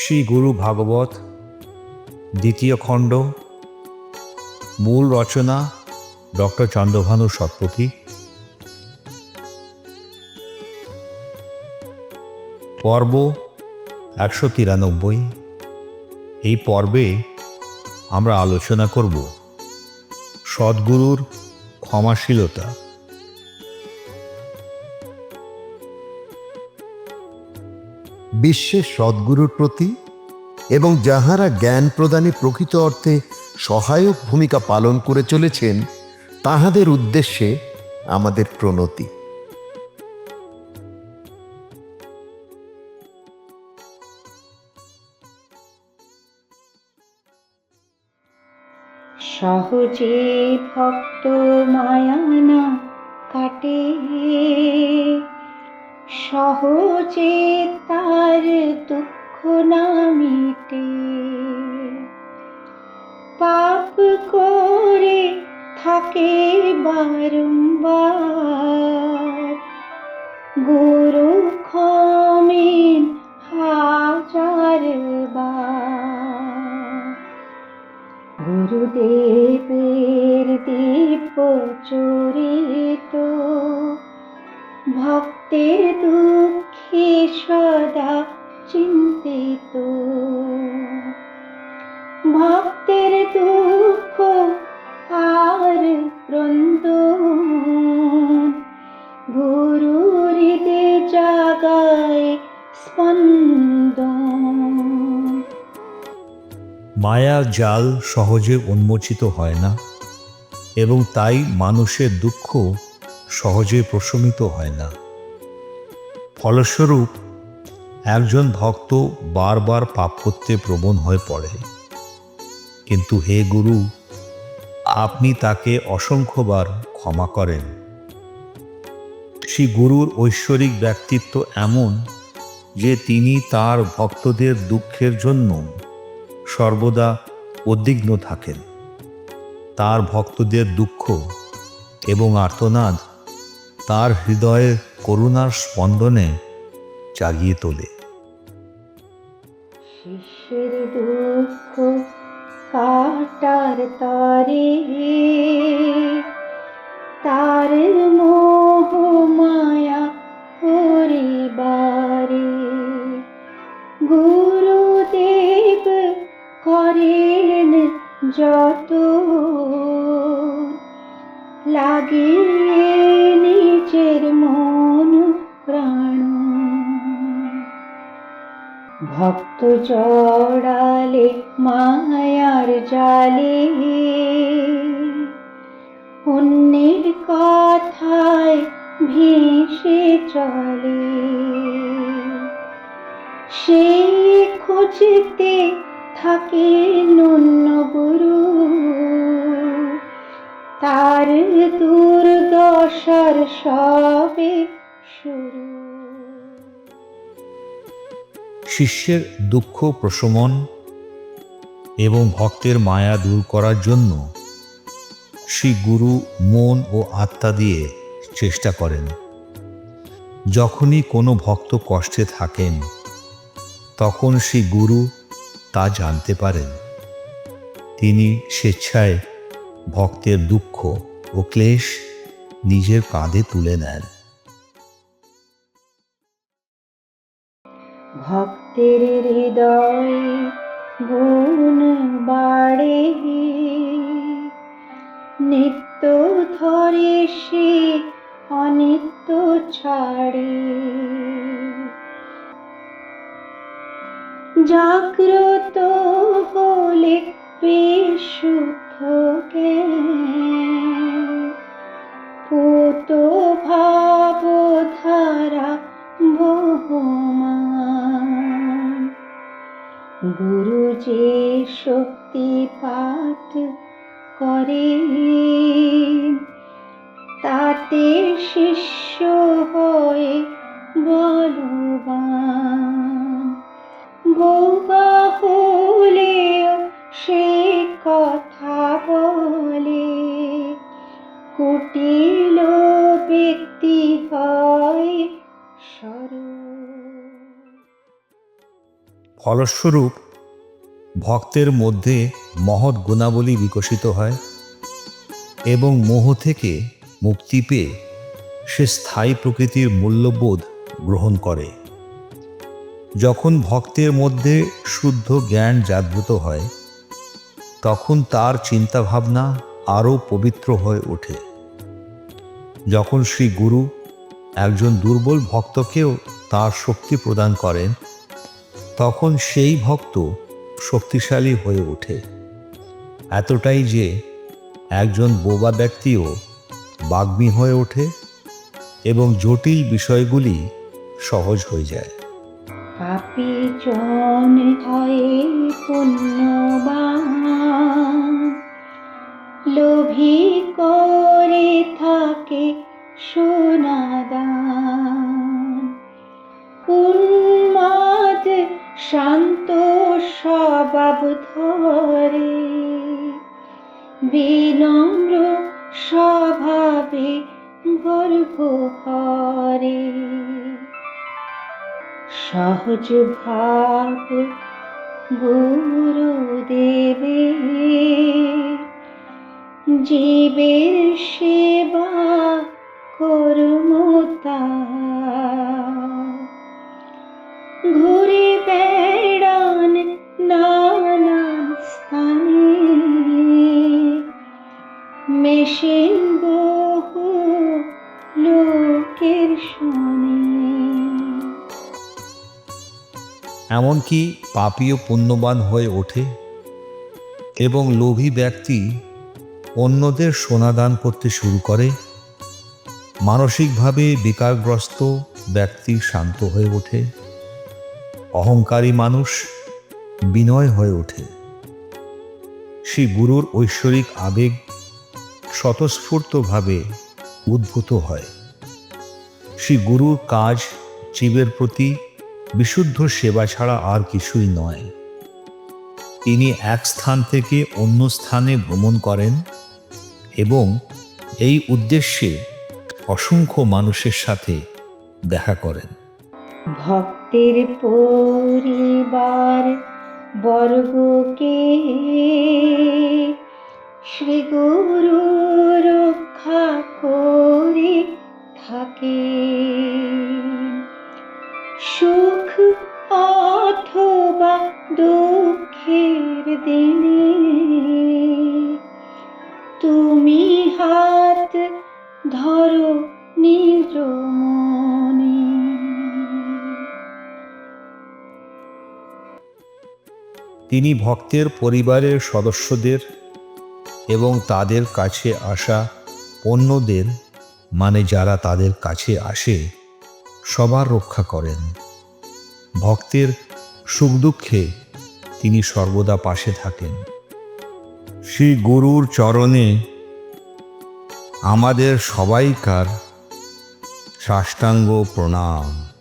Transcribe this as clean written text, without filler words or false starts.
শ্রী গুরু ভাগবত দ্বিতীয় খণ্ড, মূল রচনা ডক্টর চন্দ্রভানু শতপথী। পর্ব 193। এই পর্বে আমরা আলোচনা করব সদ্গুরুর ক্ষমাশীলতা। বিশ্বের সদ্গুরুর প্রতি এবং যাহারা জ্ঞান প্রদানে প্রকৃত অর্থে সহায়ক ভূমিকা পালন করে চলেছেন তাহাদের উদ্দেশ্যে আমাদের প্রণতি। সহজে ভক্ত মায়া না কাটে, সহজে তার দুঃখ না মিটে। পাপ করে থাকে বারংবার, গুরু ক্ষমেন হাজার বার। গুরুদেবের দিব্য চরিত ভক্তের দুঃখে সদা চিন্তিত। ভক্তের দুঃখ আর ক্রন্দন, গুরু হৃদয়ে জাগায় স্পন্দন। মায়ার জাল সহজে উন্মোচিত হয় না এবং তাই মানুষের দুঃখ সহজে প্রশমিত হয় না। ফলস্বরূপ একজন ভক্ত বারবার পাপ করতে প্রবণ হয়ে পড়ে। কিন্তু হে গুরু, আপনি তাকে অসংখ্যবার ক্ষমা করেন। শ্রী গুরুর ঐশ্বরিক ব্যক্তিত্ব এমন যে তিনি তার ভক্তদের দুঃখের জন্য সর্বদা উদ্বিগ্ন থাকেন। তার ভক্তদের দুঃখ এবং আর্তনাদ তার হৃদয়ের করুণার স্পন্দনে জাগিয়ে তোলে। শিষ্যের দুঃখ কাটার তরে তার মোহ মায়া পরিবারে, গুরুদেব করেন যত লাগিয়ে নিজের মন প্রাণ। ভক্ত জড়ালে মায়ার জালে, অন্যের কথায় ভেসে চলে। সেই খুঁজতে থাকে অন্য গুরু, তার দুর্দশার সবে শুরু। শিষ্যের দুঃখ প্রশমন এবং ভক্তের মায়া দূর করার জন্য শ্রী গুরু মন ও আত্মা দিয়ে চেষ্টা করেন। যখনই কোনো ভক্ত কষ্টে থাকেন তখন শ্রী গুরু তা জানতে পারেন। তিনি স্বেচ্ছায় ভক্তের দুঃখ ও ক্লেশ নিজের কাঁধে তুলে নেন। ভক্তের হৃদয়ে গুণ বাড়ে, নিত্য ধরে সে অনিত্য ছাড়ে। জাগ্রত হলে বিশুদ্ধ জ্ঞান, পুত ভাবধারা বহমান। গুরু যে শক্তি পাঠ করে, তাতে শিষ্য হয়ে বলবান। বোবা হলেও সে কথা বলে, কুটিল ব্যক্তি হয় সরল। ফলস্বরূপ ভক্তের মধ্যে মহৎ গুণাবলী বিকশিত হয় এবং মোহ থেকে মুক্তি পেয়ে সে স্থায়ী প্রকৃতির মূল্যবোধ গ্রহণ করে। যখন ভক্তের মধ্যে শুদ্ধ জ্ঞান জাগ্রত হয়, তখন তার চিন্তাভাবনা আরও পবিত্র হয়ে ওঠে। যখন শ্রী গুরু একজন দুর্বল ভক্তকেও তার শক্তি প্রদান করেন, তখন সেই ভক্ত শক্তিশালী হয়ে ওঠে, এতটাই যে একজন বোবা ব্যক্তিও বাগ্মী হয়ে ওঠে এবং জটিল বিষয়গুলি সহজ হয়ে যায়। পাপী জন হয় পুণ্যবান, লোভী করে থাকে সোনাদান। উন্মাদ শান্ত স্বভাব ধরে, বিনম্র স্বভাবে গর্ব হরে। সহজ ভাব গুরুদেবে, জীবের সেবা কর্মতা। ঘুরে বেড়ান নানান স্থানে, মেশেন বহু লোকের শোনে। এমনকি পাপীও পুণ্যবান হয়ে ওঠে এবং লোভী ব্যক্তি অন্যদের সোনাদান করতে শুরু করে। মানসিকভাবে বিকারগ্রস্ত ব্যক্তি শান্ত হয়ে ওঠে, অহংকারী মানুষ বিনয় হয়ে ওঠে। শ্রী গুরুর ঐশ্বরিক আবেগ স্বতঃস্ফূর্তভাবে উদ্ভূত হয়। শ্রী গুরুর কাজ জীবের প্রতি বিশুদ্ধ সেবা ছাড়া আর কিছুই নয়। তিনি এক স্থান থেকে অন্য স্থানে ভ্রমণ করেন এবং এই উদ্দেশ্যে অসংখ্য মানুষের সাথে দেখা করেন। ভক্তের পরিবার বর্গকে শ্রী গুরু রক্ষা করে থাকে। সুখ অথবা দুঃখের দিনে তুমি হাত ধরো নিজ মনে। তিনি ভক্তের পরিবারের সদস্যদের এবং তাদের কাছে আসা অন্যদের, মানে যারা তাদের কাছে আসে, সবার রক্ষা করেন। ভক্তের সুখ দুঃখে তিনি সর্বদা পাশে থাকেন। শ্রী গুরুর চরণে আমাদের সবাইকার সাষ্টাঙ্গ প্রণাম।